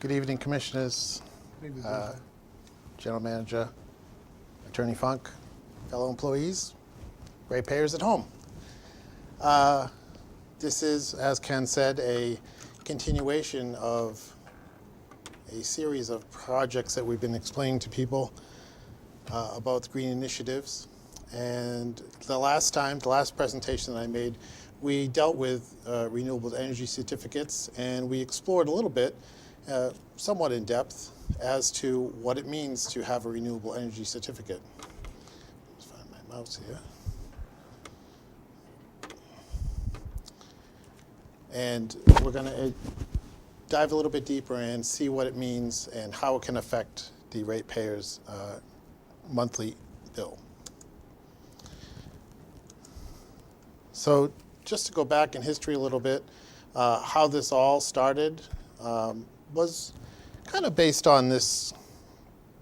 Good evening, Commissioners, General Manager, Attorney Funk, fellow employees, ratepayers at home. This is, as Ken said, a continuation of a series of projects that we've been explaining to people about the green initiatives. And the last presentation that I made, we dealt with renewable energy certificates, and we explored a little bit, somewhat in depth, as to what it means to have a renewable energy certificate. Let's find my mouse here. And we're going to dive a little bit deeper and see what it means and how it can affect the ratepayers' monthly bill. So just to go back in history a little bit, how this all started was kind of based on this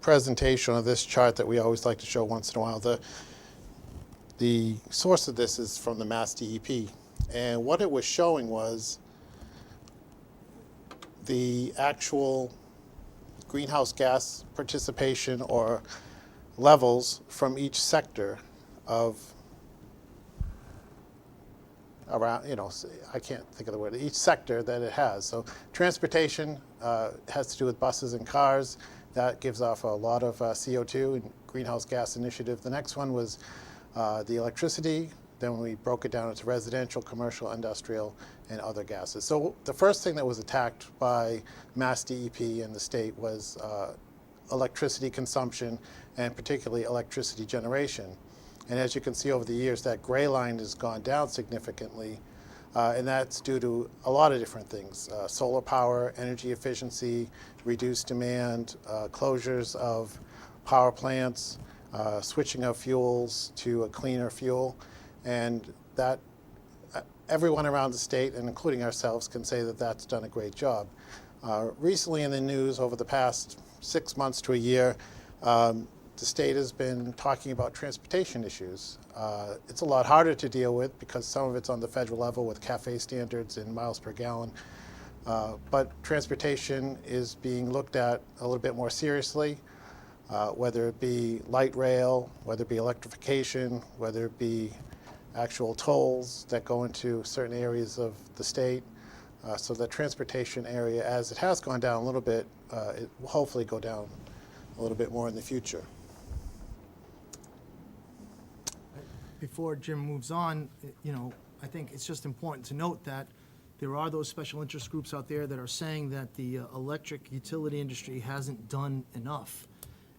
presentation or this chart that we always like to show once in a while. The source of this is from the Mass DEP. And what it was showing was the actual greenhouse gas participation or levels from each sector of around, I can't think of the word, each sector that it has. So transportation has to do with buses and cars. That gives off a lot of CO2 and greenhouse gas initiative. The next one was the electricity. Then we broke it down into residential, commercial, industrial, and other gases. So the first thing that was attacked by Mass DEP and the state was electricity consumption, and particularly electricity generation. And as you can see over the years, that gray line has gone down significantly, and that's due to a lot of different things. Solar power, energy efficiency, reduced demand, closures of power plants, switching of fuels to a cleaner fuel. And that everyone around the state, and including ourselves, can say that that's done a great job. Recently in the news, over the past 6 months to a year, the state has been talking about transportation issues. It's a lot harder to deal with because some of it's on the federal level with CAFE standards and miles per gallon. But transportation is being looked at a little bit more seriously, whether it be light rail, whether it be electrification, whether it be actual tolls that go into certain areas of the state. So the transportation area, as it has gone down a little bit, it will hopefully go down a little bit more in the future. Before Jim moves on, I think it's just important to note that there are those special interest groups out there that are saying that the electric utility industry hasn't done enough.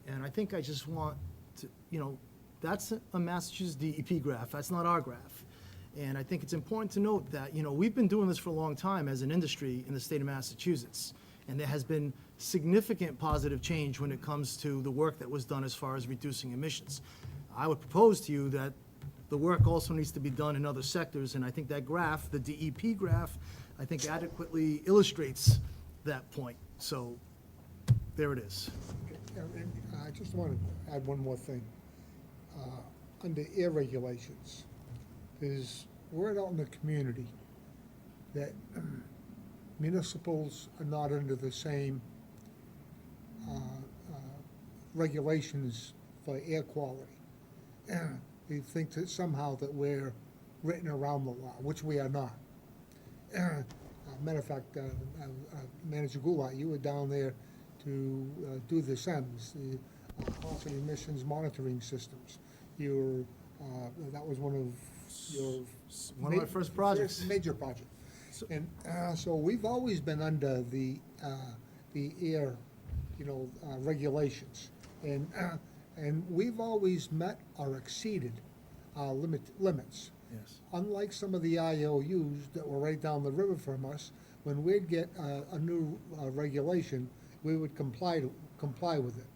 And I think I just want to, that's a Massachusetts DEP graph. That's not our graph. And I think it's important to note that, we've been doing this for a long time as an industry in the state of Massachusetts. And there has been significant positive change when it comes to the work that was done as far as reducing emissions. I would propose to you that the work also needs to be done in other sectors. And I think that graph, the DEP graph, I think adequately illustrates that point. So there it is. And I just want to add one more thing. Under air regulations, there's word out in the community that municipals are not under the same regulations for air quality. They think that somehow that we're written around the law, which we are not. Matter of fact, Manager Goulart, you were down there to do the SEMS, the Positive Emissions Monitoring Systems. That was one of my first projects. Major project. And so we've always been under the air, regulations, and we've always met or exceeded our limits. Yes. Unlike some of the IOUs that were right down the river from us, when we'd get a new regulation, we would comply with it.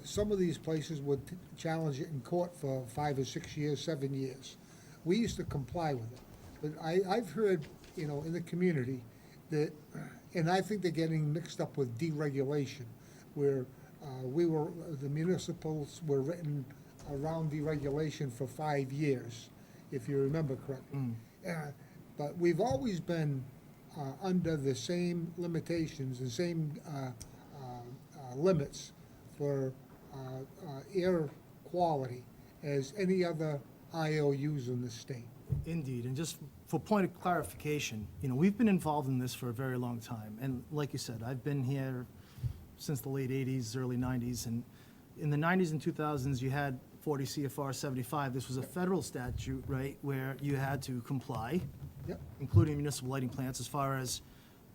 Some of these places would challenge it in court for 5 or 6 years, 7 years. We used to comply with it. But I've heard, in the community that, and I think they're getting mixed up with deregulation, where the municipals were written around deregulation for 5 years, if you remember correctly. But we've always been under the same limitations, the same limits for air quality as any other IOUs in the state. Indeed, and just for point of clarification, we've been involved in this for a very long time, and like you said, I've been here since the late 80s, early 90s, and in the 90s and 2000s, you had 40 CFR 75. This was a federal statute, right, where you had to comply, Yep. including municipal lighting plants, as far as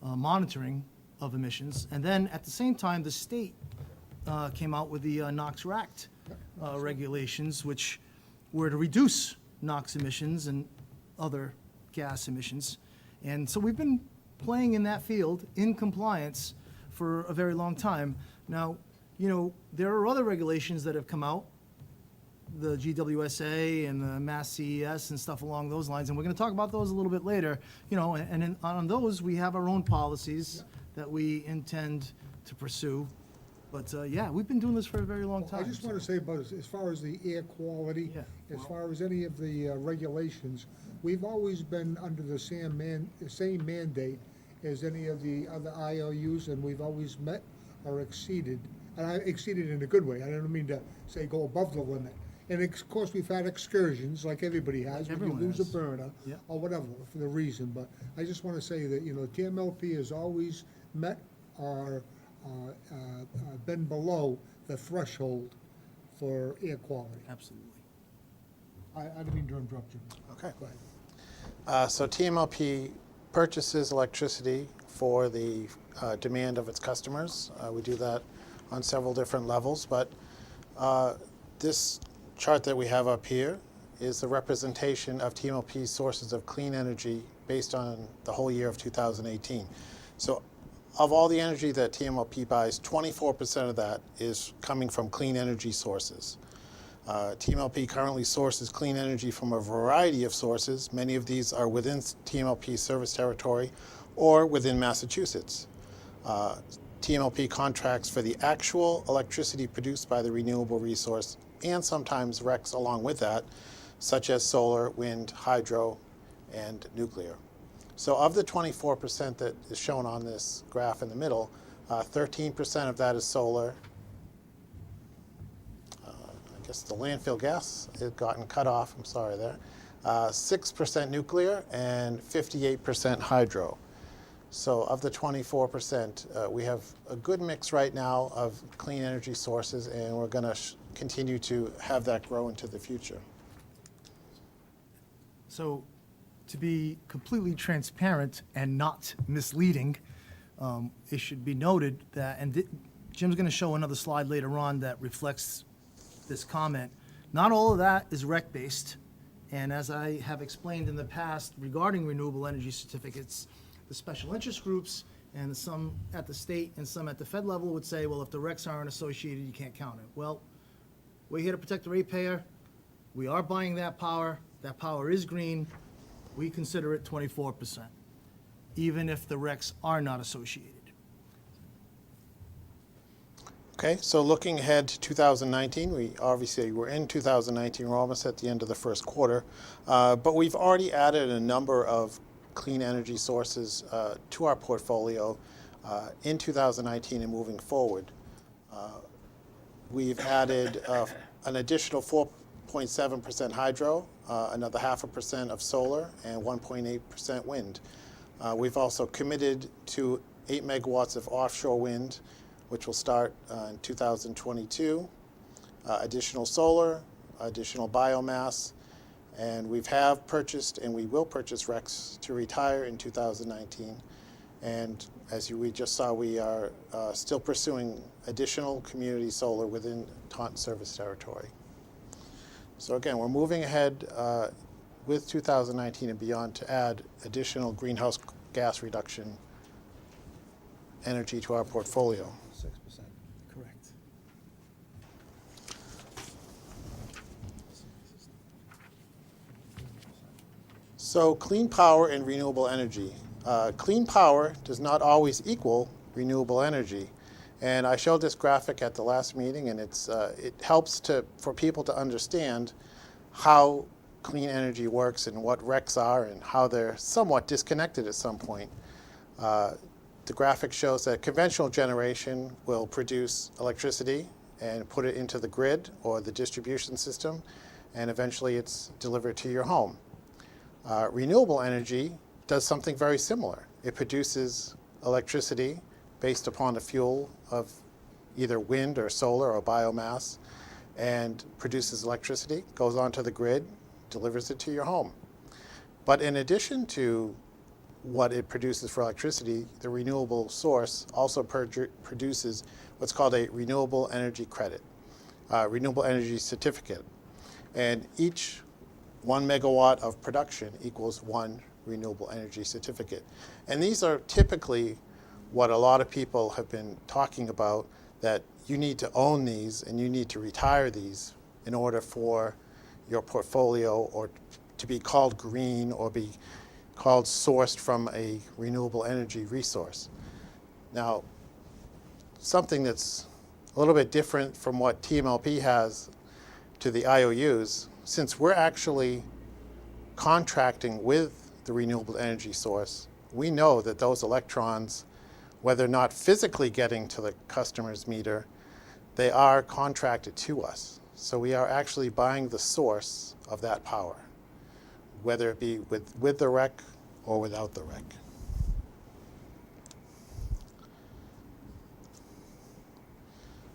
monitoring of emissions. And then, at the same time, the state came out with the NOx RACT regulations, which were to reduce NOx emissions and other gas emissions. And so we've been playing in that field in compliance for a very long time. Now, there are other regulations that have come out, the GWSA and the Mass CES and stuff along those lines, and we're going to talk about those a little bit later. On those, we have our own policies that we intend to pursue. But, yeah, we've been doing this for a very long time. I just want to say about as far as the air quality, Yeah. as far as any of the regulations, we've always been under the same mandate as any of the other IOUs, and we've always met or exceeded, and I exceeded in a good way. I don't mean to say go above the limit. And of course, we've had excursions, like everybody has, when you Everyone lose a has. burner, Yeah. or whatever, for the reason. But I just want to say that, TMLP has always met or been below the threshold for air quality. Absolutely. I didn't mean to interrupt you. Okay. Go ahead. So TMLP purchases electricity for the demand of its customers. We do that on several different levels, but this chart that we have up here is the representation of TMLP's sources of clean energy based on the whole year of 2018. So of all the energy that TMLP buys, 24% of that is coming from clean energy sources. TMLP currently sources clean energy from a variety of sources. Many of these are within TMLP's service territory or within Massachusetts. TMLP contracts for the actual electricity produced by the renewable resource and sometimes RECs along with that, such as solar, wind, hydro, and nuclear. So of the 24% that is shown on this graph in the middle, 13% of that is solar. I guess the landfill gas has gotten cut off, I'm sorry there. 6% nuclear and 58% hydro. So of the 24%, we have a good mix right now of clean energy sources, and we're going to continue to have that grow into the future. So, to be completely transparent and not misleading, it should be noted that, and Jim's going to show another slide later on that reflects this comment, not all of that is REC-based. And as I have explained in the past regarding renewable energy certificates, the special interest groups and some at the state and some at the Fed level would say, well, if the RECs aren't associated, you can't count it. Well, we're here to protect the ratepayer. We are buying that power. That power is green. We consider it 24%, even if the RECs are not associated. Okay, so looking ahead to 2019, we're in 2019, we're almost at the end of the first quarter, but we've already added a number of clean energy sources to our portfolio in 2019 and moving forward. We've added an additional 4.7% hydro, another 0.5% of solar, and 1.8% wind. We've also committed to 8 megawatts of offshore wind, which will start in 2022, additional solar, additional biomass, and we have purchased and we will purchase RECs to retire in 2019. And as we just saw, we are still pursuing additional community solar within Taunton service territory. So again, we're moving ahead with 2019 and beyond to add additional greenhouse gas reduction energy to our portfolio. 6%. Correct. So clean power and renewable energy. Clean power does not always equal renewable energy. And I showed this graphic at the last meeting, and it helps for people to understand how clean energy works and what RECs are and how they're somewhat disconnected at some point. The graphic shows that conventional generation will produce electricity and put it into the grid or the distribution system, and eventually it's delivered to your home. Renewable energy does something very similar. It produces electricity based upon a fuel of either wind or solar or biomass, and produces electricity, goes onto the grid, delivers it to your home. But in addition to what it produces for electricity, the renewable source also produces what's called a renewable energy credit, renewable energy certificate. And each 1 megawatt of production equals 1 renewable energy certificate. And these are typically what a lot of people have been talking about, that you need to own these and you need to retire these in order for your portfolio or to be called green or be called sourced from a renewable energy resource. Now, something that's a little bit different from what TMLP has to the IOUs, since we're actually contracting with the renewable energy source, we know that those electrons, whether or not physically getting to the customer's meter, they are contracted to us. So we are actually buying the source of that power, whether it be with the REC or without the REC.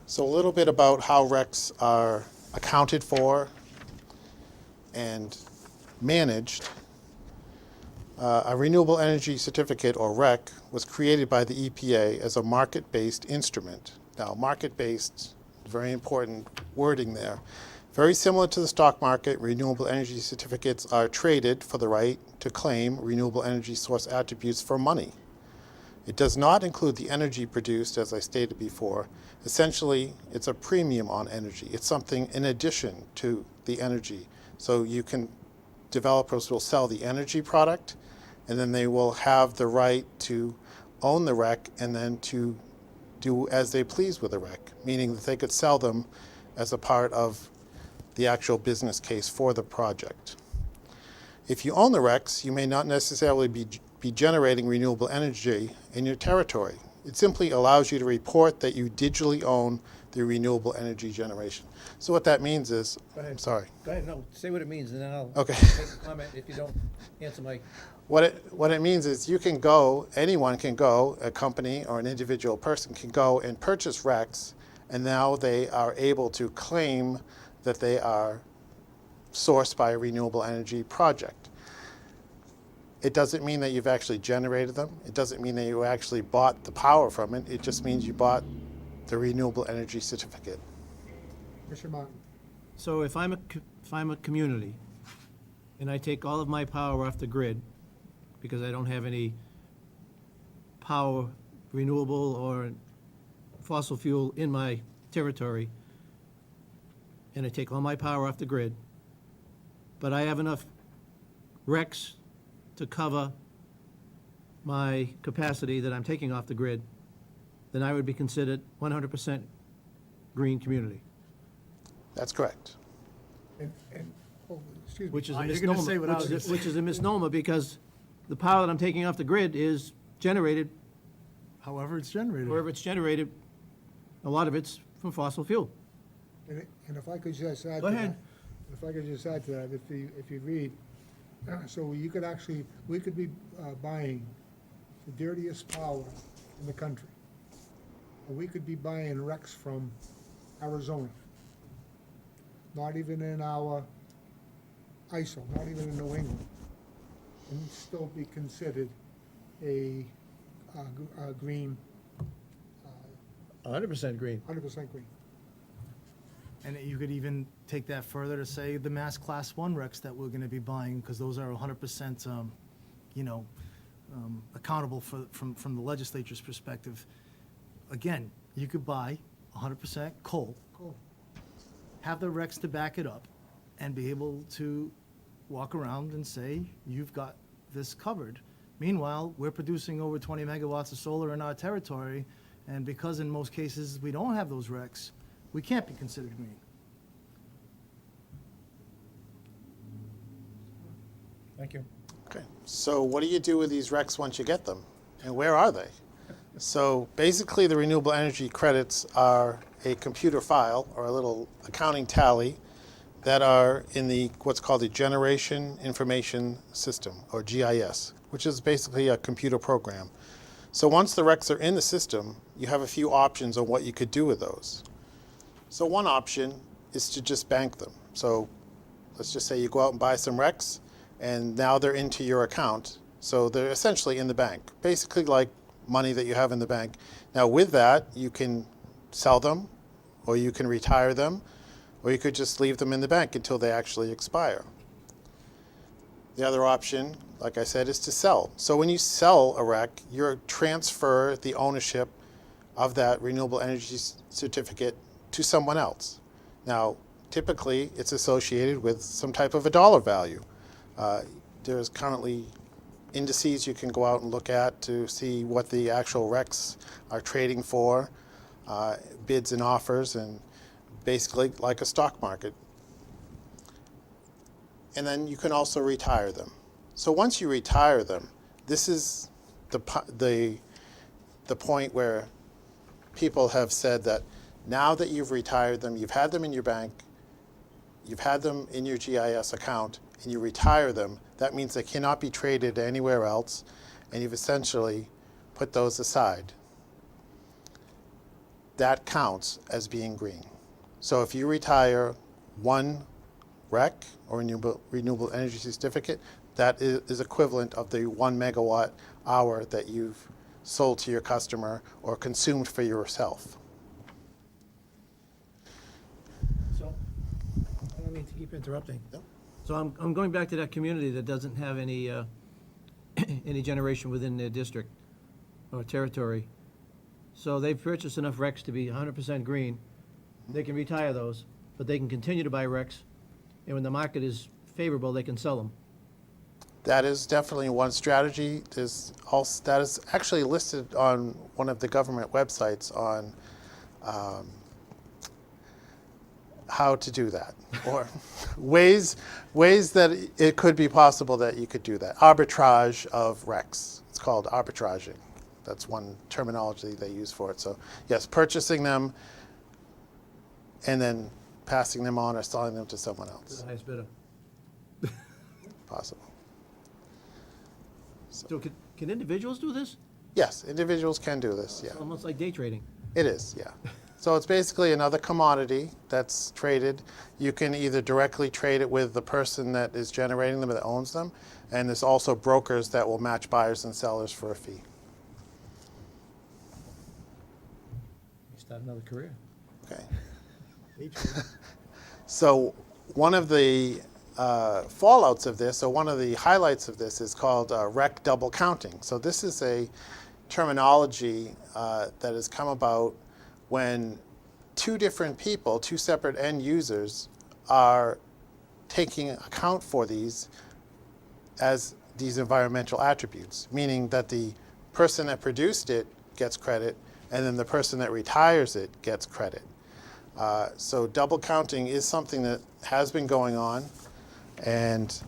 So a little bit about how RECs are accounted for and managed. A renewable energy certificate, or REC, was created by the EPA as a market-based instrument. Now, market-based, very important wording there. Very similar to the stock market, renewable energy certificates are traded for the right to claim renewable energy source attributes for money. It does not include the energy produced, as I stated before. Essentially, it's a premium on energy. It's something in addition to the energy. So developers will sell the energy product, and then they will have the right to own the REC and then to do as they please with the REC, meaning that they could sell them as a part of the actual business case for the project. If you own the RECs, you may not necessarily be generating renewable energy in your territory. It simply allows you to report that you digitally own the renewable energy generation. So what that means is, Go ahead. I'm sorry. Go ahead, no, say what it means, and then I'll Okay. make a comment if you don't answer my, What it means is anyone can go, a company or an individual person can go and purchase RECs, and now they are able to claim that they are sourced by a renewable energy project. It doesn't mean that you've actually generated them. It doesn't mean that you actually bought the power from it. It just means you bought the renewable energy certificate. Mr. Martin? so if I'm a community, and I take all of my power off the grid, because I don't have any power, renewable or fossil fuel in my territory, and I take all my power off the grid, but I have enough RECs to cover my capacity that I'm taking off the grid, then I would be considered 100% green community, That's correct. Oh, excuse me. which is a You're gonna say misnomer, what I was gonna which is a misnomer, because the power that I'm taking off the grid is generated, However it's generated. wherever it's generated, a lot of it's from fossil fuel. And if I could just add to Go that. ahead. If I could just add to that, if you read, so we could be buying the dirtiest power in the country. Or we could be buying RECs from Arizona. Not even in our ISO, not even in New England. And still be considered a green, 100% green. 100% green. And you could even take that further to say the Mass Class 1 RECs that we're going to be buying, because those are 100%, accountable from the legislature's perspective. Again, you could buy 100% coal, Cool. have the RECs to back it up, and be able to walk around and say, you've got this covered. Meanwhile, we're producing over 20 megawatts of solar in our territory, and because in most cases we don't have those RECs, we can't be considered green. Thank you. Okay. So what do you do with these RECs once you get them? And where are they? So basically, the renewable energy credits are a computer file or a little accounting tally that are in the what's called the Generation Information System, or GIS, which is basically a computer program. So once the RECs are in the system, you have a few options on what you could do with those. So one option is to just bank them. So let's just say you go out and buy some RECs, and now they're into your account. So they're essentially in the bank, basically like money that you have in the bank. Now with that, you can sell them, or you can retire them, or you could just leave them in the bank until they actually expire. The other option, like I said, is to sell. So when you sell a REC, you transfer the ownership of that renewable energy certificate to someone else. Now, typically, it's associated with some type of a dollar value. There's currently indices you can go out and look at to see what the actual RECs are trading for, bids and offers, and basically like a stock market. And then you can also retire them. So once you retire them, this is the point where people have said that now that you've retired them, you've had them in your bank, you've had them in your GIS account, and you retire them, that means they cannot be traded anywhere else, and you've essentially put those aside. That counts as being green. So if you retire one REC, or renewable energy certificate, that is equivalent of the 1 megawatt hour that you've sold to your customer or consumed for yourself. So, I don't mean to keep interrupting. Yep. So I'm going back to that community that doesn't have any, any generation within their district or territory. So they've purchased enough RECs to be 100% green. They can retire those, but they can continue to buy RECs, and when the market is favorable, they can sell them. That is definitely one strategy. That is actually listed on one of the government websites on how to do that, or ways that it could be possible that you could do that. Arbitrage of RECs. It's called arbitraging. That's one terminology they use for it. So yes, purchasing them and then passing them on or selling them to someone The else. highest bidder. Possible. So can individuals do this? Yes, individuals can do this, yeah. Almost like day trading. It is, yeah. So it's basically another commodity that's traded. You can either directly trade it with the person that is generating them or that owns them, and there's also brokers that will match buyers and sellers for a fee. Start another career. Okay. Day trading. So one of the fallouts of this, or one of the highlights of this, is called REC double counting. So this is a terminology that has come about when two different people, two separate end users, are taking account for these as these environmental attributes, meaning that the person that produced it gets credit, and then the person that retires it gets credit. So double counting is something that has been going on, and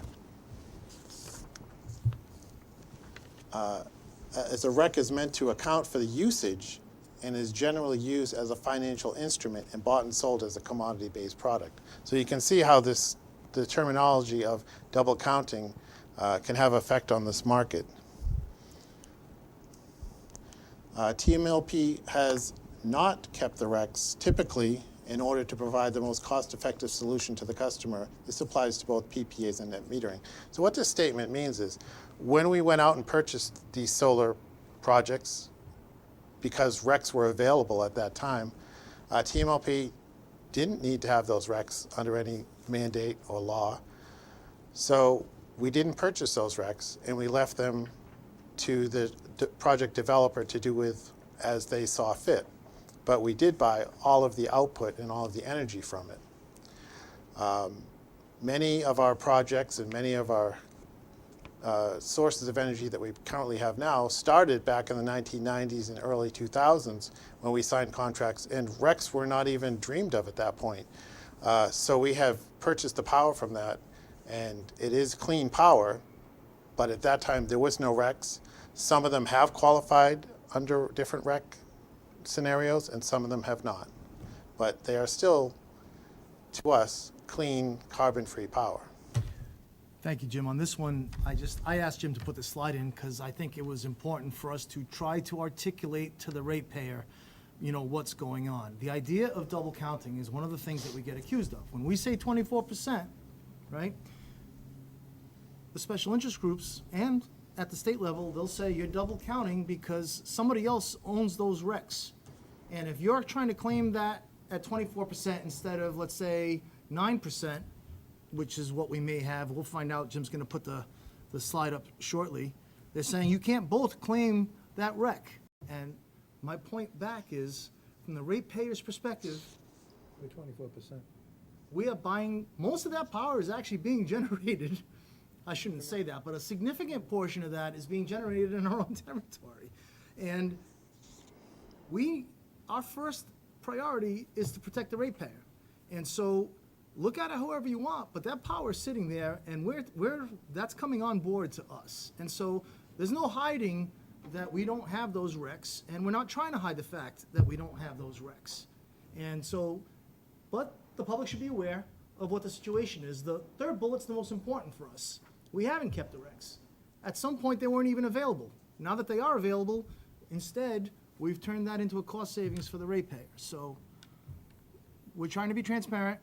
as a REC is meant to account for the usage and is generally used as a financial instrument and bought and sold as a commodity-based product. So you can see how the terminology of double counting can have effect on this market. TMLP has not kept the RECs typically in order to provide the most cost-effective solution to the customer. This applies to both PPAs and net metering. So what this statement means is, when we went out and purchased these solar projects, because RECs were available at that time, TMLP didn't need to have those RECs under any mandate or law. So we didn't purchase those RECs, and we left them to the project developer to do with as they saw fit. But we did buy all of the output and all of the energy from it. Many of our projects and many of our sources of energy that we currently have now started back in the 1990s and early 2000s when we signed contracts, and RECs were not even dreamed of at that point. So we have purchased the power from that, and it is clean power, but at that time, there was no recs. Some of them have qualified under different rec scenarios, and some of them have not. But they are still, to us, clean, carbon-free power. Thank you, Jim. On this one, I asked Jim to put the slide in because I think it was important for us to try to articulate to the ratepayer, what's going on. The idea of double counting is one of the things that we get accused of. When we say 24%, right, the special interest groups and at the state level, they'll say you're double counting because somebody else owns those recs. And if you're trying to claim that at 24% instead of, let's say, 9%, which is what we may have, we'll find out, Jim's gonna put the slide up shortly, they're saying you can't both claim that rec. And my point back is, from the ratepayer's perspective, We're 24%. we are buying, most of that power is actually being generated, I shouldn't say that, but a significant portion of that is being generated in our own territory. And our first priority is to protect the ratepayer. And so, look at it however you want, but that power is sitting there, and that's coming on board to us. And so, there's no hiding that we don't have those recs, and we're not trying to hide the fact that we don't have those recs. And so, but the public should be aware of what the situation is. The third bullet's the most important for us. We haven't kept the recs. At some point, they weren't even available. Now that they are available, instead, we've turned that into a cost savings for the ratepayer. So we're trying to be transparent.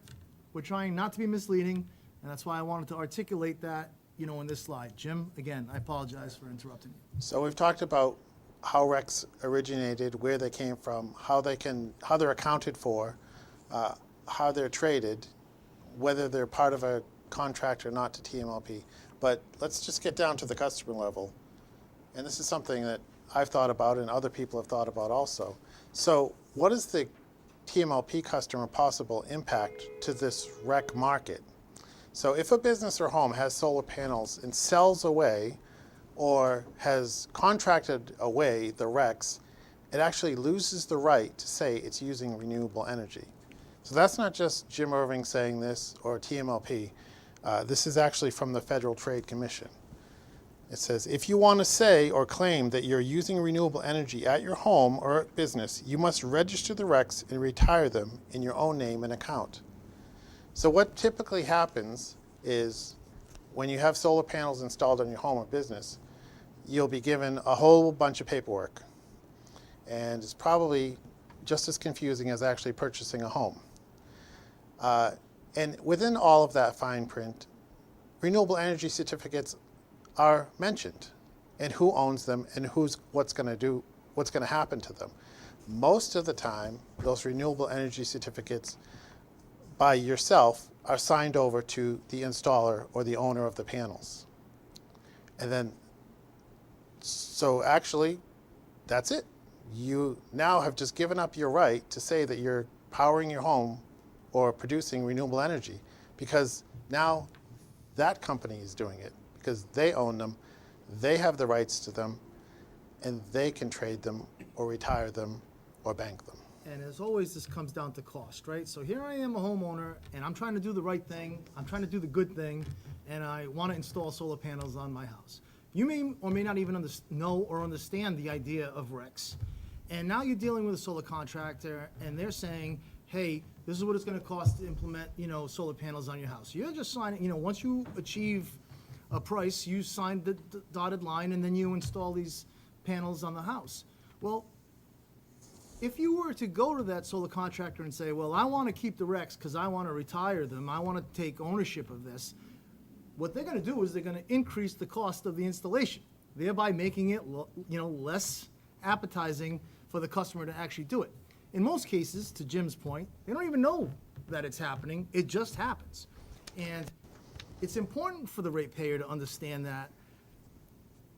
We're trying not to be misleading, and that's why I wanted to articulate that, in this slide. Jim, again, I apologize for interrupting you. So we've talked about how recs originated, where they came from, how they're accounted for, how they're traded, whether they're part of a contract or not to TMLP. But let's just get down to the customer level. And this is something that I've thought about and other people have thought about also. So what is the TMLP customer possible impact to this rec market? So if a business or home has solar panels and sells away or has contracted away the recs, it actually loses the right to say it's using renewable energy. So that's not just Jim Irving saying this or TMLP. This is actually from the Federal Trade Commission. It says, if you want to say or claim that you're using renewable energy at your home or business, you must register the recs and retire them in your own name and account. So what typically happens is when you have solar panels installed on your home or business, you'll be given a whole bunch of paperwork. And it's probably just as confusing as actually purchasing a home. And within all of that fine print, renewable energy certificates are mentioned, and who owns them, and what's going to happen to them. Most of the time, those renewable energy certificates by yourself are signed over to the installer or the owner of the panels. And then, so actually, that's it. You now have just given up your right to say that you're powering your home or producing renewable energy, because now that company is doing it, because they own them, they have the rights to them, and they can trade them or retire them or bank them. And as always, this comes down to cost, right? So here I am, a homeowner, and I'm trying to do the right thing, I'm trying to do the good thing, and I want to install solar panels on my house. You may or may not even know or understand the idea of RECs. And now you're dealing with a solar contractor, and they're saying, hey, this is what it's going to cost to implement, solar panels on your house. You're just signing, once you achieve a price, you sign the dotted line, and then you install these panels on the house. Well, if you were to go to that solar contractor and say, well, I want to keep the RECs because I want to retire them, I want to take ownership of this, what they're going to do is they're going to increase the cost of the installation, thereby making it, less appetizing for the customer to actually do it. In most cases, to Jim's point, they don't even know that it's happening. It just happens. And it's important for the ratepayer to understand that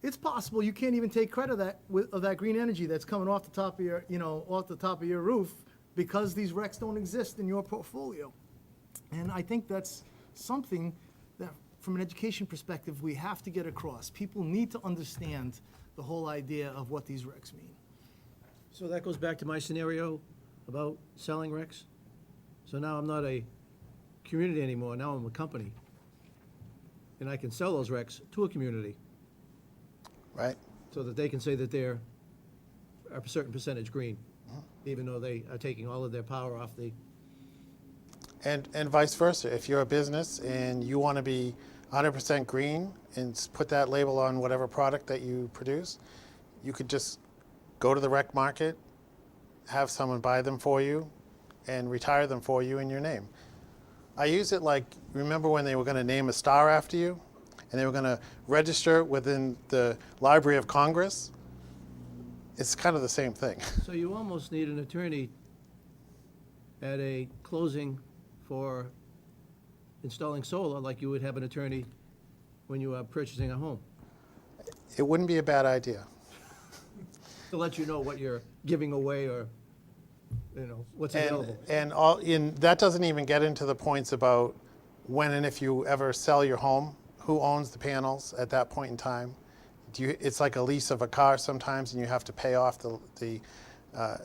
it's possible you can't even take credit of that green energy that's coming off the top of your, off the top of your roof because these RECs don't exist in your portfolio. And I think that's something that, from an education perspective, we have to get across. People need to understand the whole idea of what these RECs mean. So that goes back to my scenario about selling RECs. So now I'm not a community anymore, now I'm a company. And I can sell those RECs to a community. right? So that they can say that they're a certain percentage green, even though they are taking all of their power off the, And vice versa. If you're a business and you want to be 100% green and put that label on whatever product that you produce, you could just go to the rec market, have someone buy them for you, and retire them for you in your name. I use it like, remember when they were going to name a star after you? And they were going to register it within the Library of Congress? It's kind of the same thing. so you almost need an attorney at a closing for installing solar, like you would have an attorney when you are purchasing a home, It wouldn't be a bad idea. to let you know what you're giving away or, what's available. And that doesn't even get into the points about when and if you ever sell your home, who owns the panels at that point in time. It's like a lease of a car sometimes, and you have to pay off the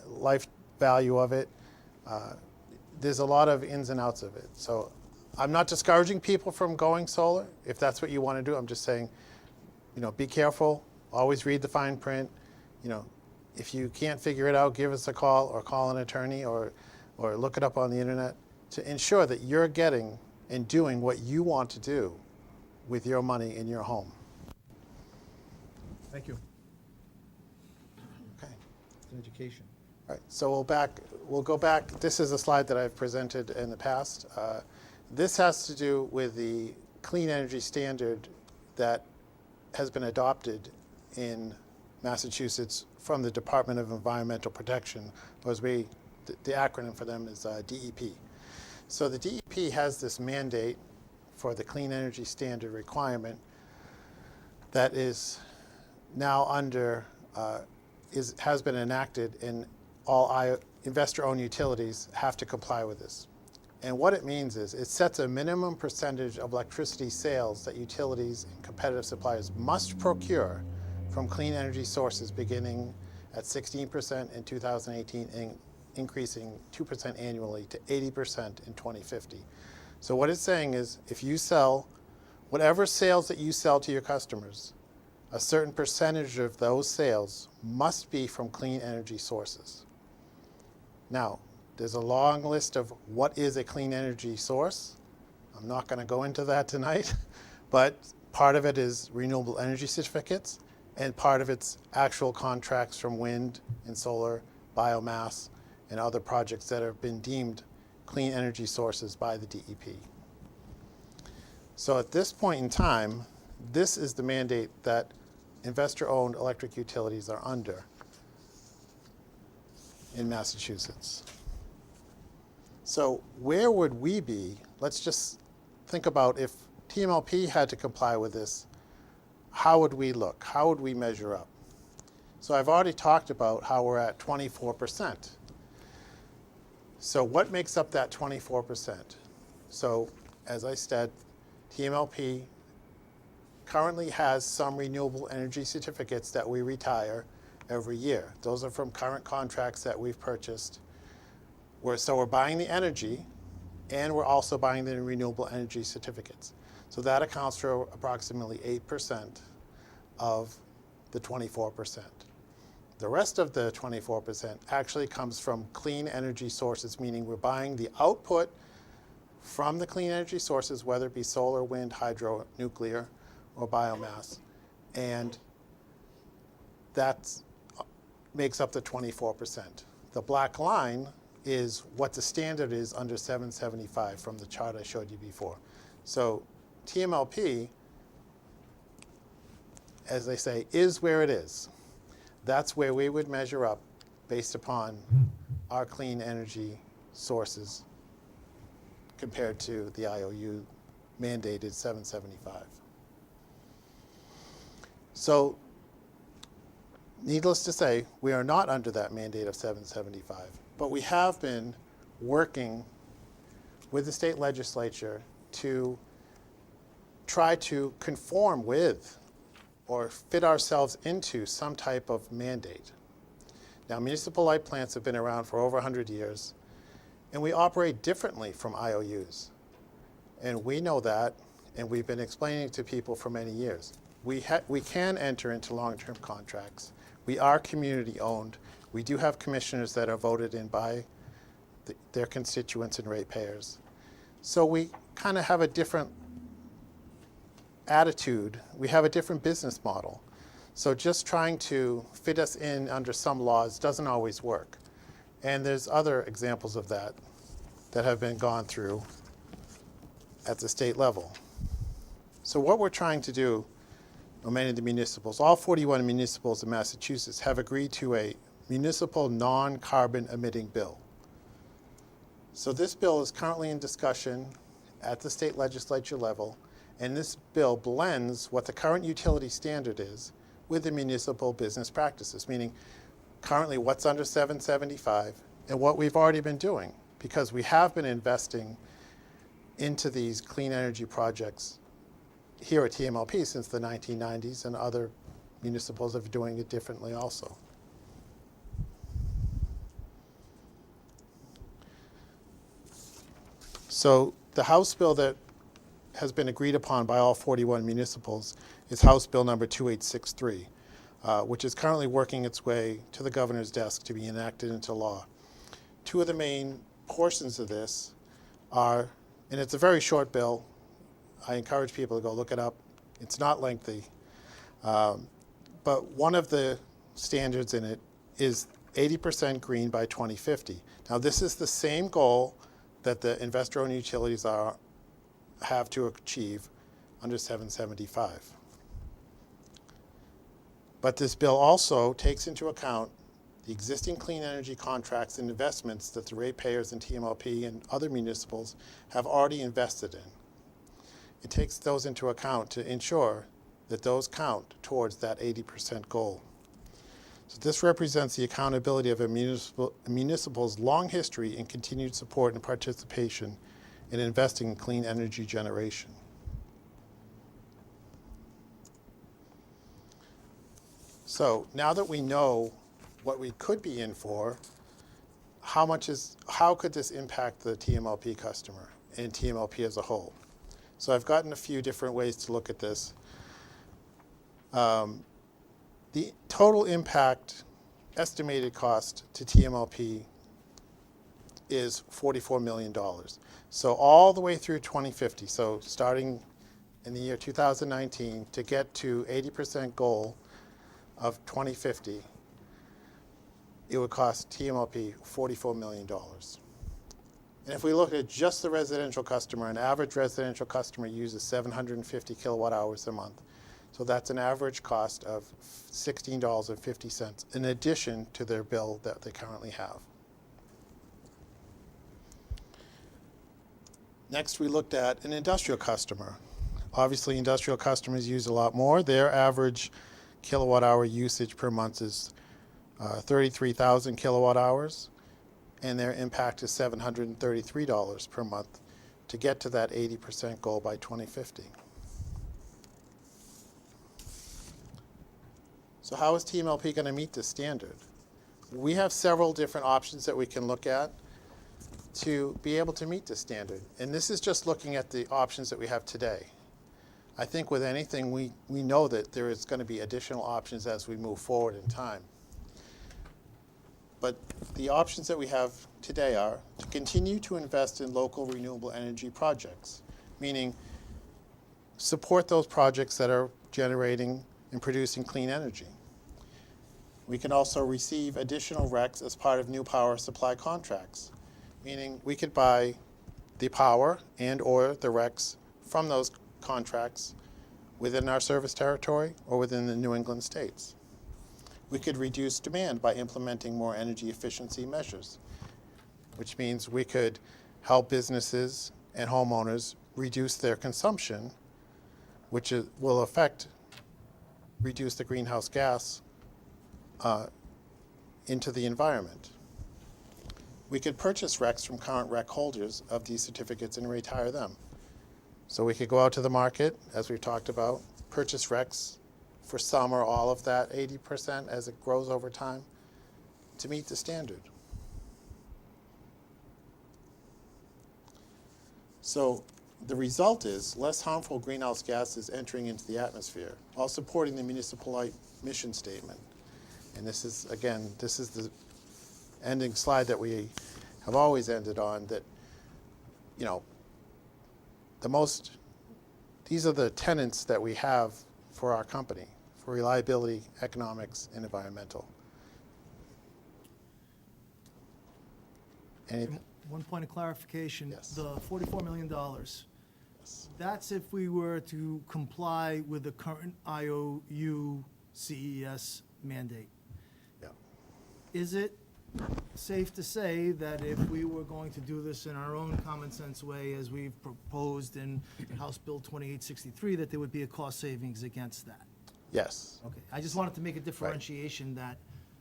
life value of it. There's a lot of ins and outs of it. So I'm not discouraging people from going solar if that's what you want to do. I'm just saying, be careful. Always read the fine print. If you can't figure it out, give us a call or call an attorney or look it up on the internet to ensure that you're getting and doing what you want to do with your money in your home. Thank you. Okay. It's an education. All right, so we'll go back. This is a slide that I've presented in the past. This has to do with the clean energy standard that has been adopted in Massachusetts from the Department of Environmental Protection, or as the acronym for them is DEP. So the DEP has this mandate for the clean energy standard requirement that is now has been enacted, and all investor-owned utilities have to comply with this. And what it means is it sets a minimum percentage of electricity sales that utilities and competitive suppliers must procure from clean energy sources, beginning at 16% in 2018 and increasing 2% annually to 80% in 2050. So what it's saying is if you sell, whatever sales that you sell to your customers, a certain percentage of those sales must be from clean energy sources. Now, there's a long list of what is a clean energy source. I'm not going to go into that tonight, but part of it is renewable energy certificates, and part of it's actual contracts from wind and solar, biomass, and other projects that have been deemed clean energy sources by the DEP. So at this point in time, this is the mandate that investor-owned electric utilities are under in Massachusetts. So where would we be? Let's just think about if TMLP had to comply with this, how would we look? How would we measure up? So I've already talked about how we're at 24%. So what makes up that 24%? So as I said, TMLP currently has some renewable energy certificates that we retire every year. Those are from current contracts that we've purchased. So we're buying the energy, and we're also buying the renewable energy certificates. So that accounts for approximately 8% of the 24%. The rest of the 24% actually comes from clean energy sources, meaning we're buying the output from the clean energy sources, whether it be solar, wind, hydro, nuclear, or biomass. And that makes up the 24%. The black line is what the standard is under 775 from the chart I showed you before. So TMLP, as they say, is where it is. That's where we would measure up based upon our clean energy sources compared to the IOU mandated 775. So needless to say, we are not under that mandate of 775, but we have been working with the state legislature to try to conform with or fit ourselves into some type of mandate. Now, municipal light plants have been around for over 100 years, and we operate differently from IOUs. And we know that, and we've been explaining it to people for many years. we can enter into long-term contracts. We are community-owned. We do have commissioners that are voted in by their constituents and ratepayers. So we kind of have a different attitude. We have a different business model. So just trying to fit us in under some laws doesn't always work. And there's other examples of that that have been gone through at the state level. So what we're trying to do, many of the municipals, all 41 municipals in Massachusetts have agreed to a municipal non-carbon emitting bill. So this bill is currently in discussion at the state legislature level, and this bill blends what the current utility standard is with the municipal business practices, meaning currently what's under 775 and what we've already been doing, because we have been investing into these clean energy projects here at TMLP since the 1990s, and other municipals are doing it differently also. So the House bill that has been agreed upon by all 41 municipals is House Bill number 2863, which is currently working its way to the governor's desk to be enacted into law. Two of the main portions of this are, and it's a very short bill. I encourage people to go look it up. It's not lengthy. But one of the standards in it is 80% green by 2050. Now, this is the same goal that the investor-owned utilities have to achieve under 775. But this bill also takes into account the existing clean energy contracts and investments that the ratepayers in TMLP and other municipals have already invested in. It takes those into account to ensure that those count towards that 80% goal. So this represents the accountability of a municipal's long history and continued support and participation in investing in clean energy generation. So now that we know what we could be in for, how could this impact the TMLP customer and TMLP as a whole? So I've gotten a few different ways to look at this. The total impact estimated cost to TMLP is $44 million. So all the way through 2050, so starting in the year 2019, to get to 80% goal of 2050, it would cost TMLP $44 million. And if we look at just the residential customer, an average residential customer uses 750 kilowatt hours a month. So that's an average cost of $16.50 in addition to their bill that they currently have. Next, we looked at an industrial customer. Obviously, industrial customers use a lot more. Their average kilowatt hour usage per month is 33,000 kilowatt hours, and their impact is $733 per month to get to that 80% goal by 2050. So how is TMLP going to meet this standard? We have several different options that we can look at to be able to meet this standard. And this is just looking at the options that we have today. I think with anything, we know that there is going to be additional options as we move forward in time. But the options that we have today are to continue to invest in local renewable energy projects, meaning support those projects that are generating and producing clean energy. We can also receive additional RECs as part of new power supply contracts, meaning we could buy the power and or the RECs from those contracts within our service territory or within the New England states. We could reduce demand by implementing more energy efficiency measures, which means we could help businesses and homeowners reduce their consumption, which will reduce the greenhouse gas into the environment. We could purchase RECs from current REC holders of these certificates and retire them. So we could go out to the market, as we've talked about, purchase RECs for some or all of that 80% as it grows over time to meet the standard. So the result is less harmful greenhouse gases entering into the atmosphere, while supporting the municipal light mission statement. And this is, again, this is the ending slide that we have always ended on, that, you know, these are the tenets that we have for our company, for reliability, economics, and environmental. Any, One point of clarification. Yes. The $44 million, that's if we were to comply with the current IOU CES mandate. yeah. Is it safe to say that if we were going to do this in our own common sense way, as we've proposed in House Bill 2863, that there would be a cost savings against that? Yes. Okay, I just wanted to make a differentiation that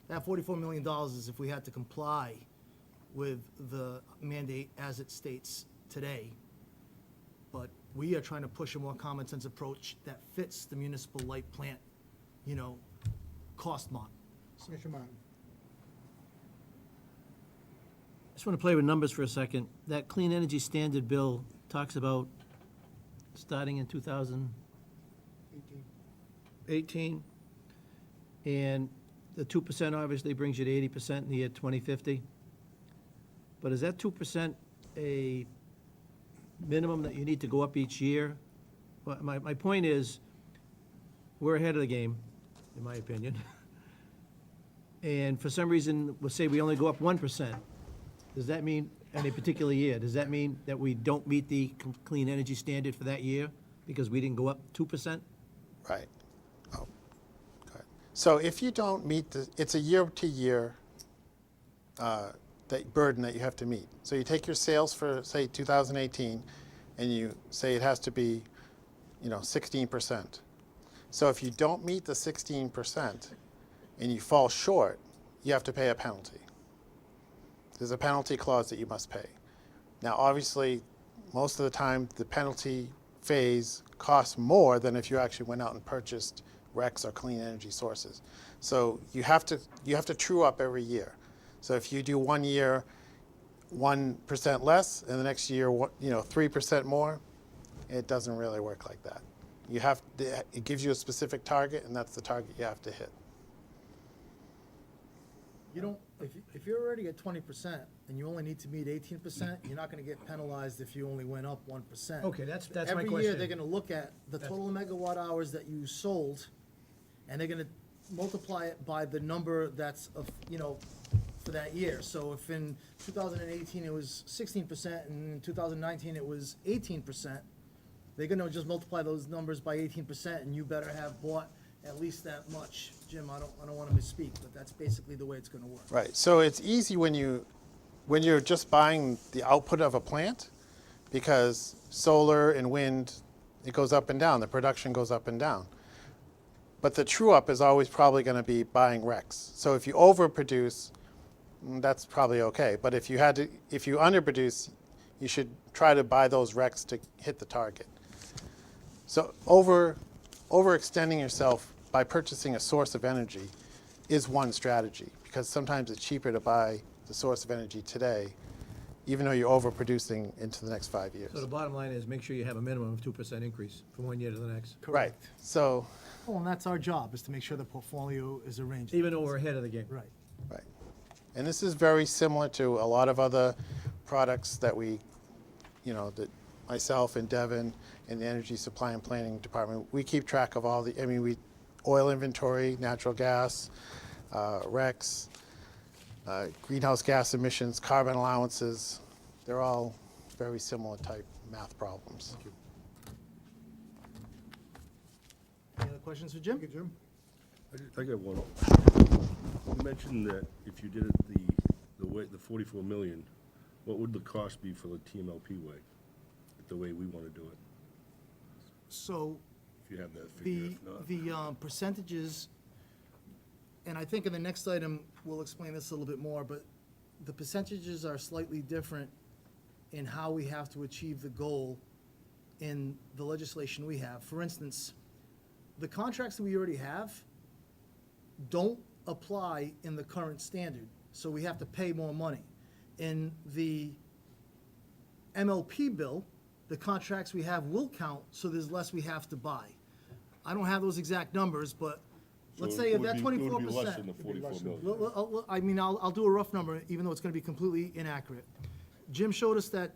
that $44 million is if we had to comply with the mandate as it states today. But we are trying to push a more common sense approach that fits the municipal light plant, you know, cost model. Commissioner Martin? I just want to play with numbers for a second. That Clean Energy Standard bill talks about starting in 2018, and the 2% obviously brings you to 80% in the year 2050. But is that 2% a minimum that you need to go up each year? Well, my point is, we're ahead of the game, in my opinion. And for some reason, we'll say we only go up 1%. Does that mean, in a particular year, does that mean that we don't meet the clean energy standard for that year because we didn't go up 2%? Right. Oh, good. So if you don't meet it's a year-to-year that burden that you have to meet. So you take your sales for, say, 2018, and you say it has to be, 16%. So if you don't meet the 16% and you fall short, you have to pay a penalty. There's a penalty clause that you must pay. Now, obviously, most of the time, the penalty phase costs more than if you actually went out and purchased RECs or clean energy sources. So you have to true up every year. So if you do 1 year 1% less, and the next year 3% more, it doesn't really work like that. It gives you a specific target, and that's the target you have to hit. You don't, if you're already at 20% and you only need to meet 18%, you're not gonna get penalized if you only went up 1%. Okay, that's my Every year, question. they're gonna look at the total megawatt hours that you sold, and they're gonna multiply it by the number that's for that year. So if in 2018 it was 16%, and in 2019 it was 18%, they're gonna just multiply those numbers by 18%, and you better have bought at least that much. Jim, I don't wanna misspeak, but that's basically the way it's gonna work. Right. So it's easy when you're just buying the output of a plant, because solar and wind, it goes up and down. The production goes up and down. But the true up is always probably going to be buying RECs. So if you overproduce, that's probably okay. But if you underproduce, you should try to buy those RECs to hit the target. So overextending yourself by purchasing a source of energy is one strategy, because sometimes it's cheaper to buy the source of energy today, even though you're overproducing into the next 5 years. So the bottom line is, make sure you have a minimum of 2% increase from 1 year to the next, Right. So, Well, and that's our job, is to make sure the portfolio is arranged. even though we're ahead of the game. Right. right. And this is very similar to a lot of other products that that myself and Devin and the Energy Supply and Planning Department, we keep track of all oil inventory, natural gas, RECs, greenhouse gas emissions, carbon allowances. They're all very similar type math problems. Any other questions for Jim? Thank you, Jim. I got one. You mentioned that if you did it the 44 million, what would the cost be for the TMLP way, the way we want to do it? So If you have that figure, if not. the percentages, and I think in the next item, we'll explain this a little bit more, but the percentages are slightly different in how we have to achieve the goal in the legislation we have. For instance, the contracts that we already have don't apply in the current standard, so we have to pay more money. In the MLP bill, the contracts we have will count, so there's less we have to buy. I don't have those exact numbers, but let's So say it if would that be- 24%. It would be less than the 44 million. I mean, I'll do a rough number, even though it's gonna be completely inaccurate. Jim showed us that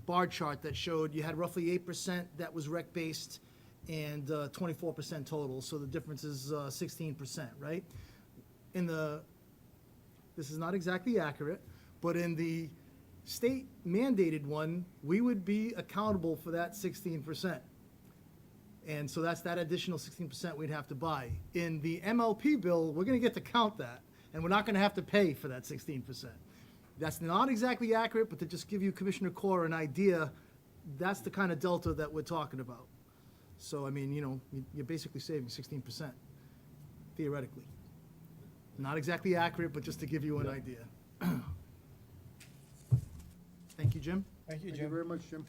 bar chart that showed you had roughly 8% that was rec-based and 24% total, so the difference is 16%, right? This is not exactly accurate, but in the state mandated one, we would be accountable for that 16%. And so that's that additional 16% we'd have to buy. In the MLP bill, we're gonna get to count that, and we're not gonna have to pay for that 16%. That's not exactly accurate, but to just give you, Commissioner Core, an idea, that's the kind of delta that we're talking about. So, I mean, you're basically saving 16%, theoretically. Not exactly accurate, but just to give you an idea. Thank you, Jim. Thank you, Thank you very much, Jim.